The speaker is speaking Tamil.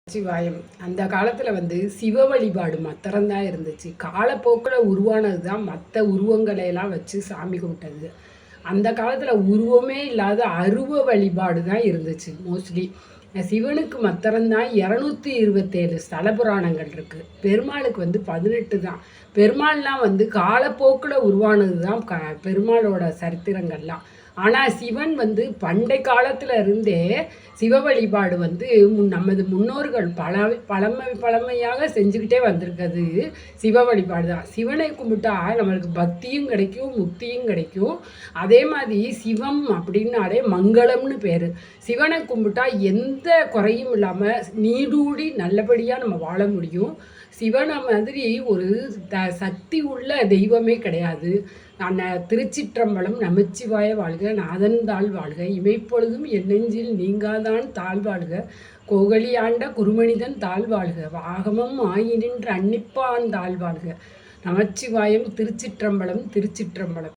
சிவாயம் அந்த காலத்தில் சிவ வழிபாடு மாத்திரம்தான் இருந்துச்சு. காலப்போக்கில் உருவானது தான் மற்ற உருவங்களையெல்லாம் வச்சு சாமி கும்பிட்டது. அந்த காலத்தில் உருவமே இல்லாத அருவ வழிபாடு தான் இருந்துச்சு மோஸ்ட்லி. சிவனுக்கு மாத்திரம்தான் 227 ஸ்தல புராணங்கள் இருக்குது. பெருமாளுக்கு 18 தான். பெருமாள்லாம் காலப்போக்கில் உருவானது தான் பெருமாளோட சரித்திரங்கள்லாம். ஆனால் சிவன் பண்டை காலத்தில் இருந்தே சிவ வழிபாடு நமது முன்னோர்கள் பழமையாக செஞ்சுக்கிட்டே வந்திருக்கிறது சிவ வழிபாடு தான். சிவனை கும்பிட்டா நம்மளுக்கு பக்தியும் கிடைக்கும், முக்தியும் கிடைக்கும். அதே மாதிரி சிவம் அப்படின்னாலே மங்களம்னு பேர். சிவனை கும்பிட்டா எந்த குறையும் இல்லாமல் நீடூடி நல்லபடியாக நம்ம வாழ முடியும். சிவனை மாதிரி ஒரு சக்தி உள்ள தெய்வமே கிடையாது. திருச்சிற்றம்பலம் நமச்சிவாய வாழ்க, நாதன் தாழ் வாழ்க, இமைப்பொழுதும் என் நெஞ்சில் நீங்காதான் தாழ் வாழ்க, கோகலி ஆண்ட குருமனிதன் தாழ் வாழ்க, ஆகமம் ஆயினின்று அன்னிப்பான் தாழ் வாழ்க. நமச்சிவாயம். திருச்சிற்றம்பலம் திருச்சிற்றம்பலம்.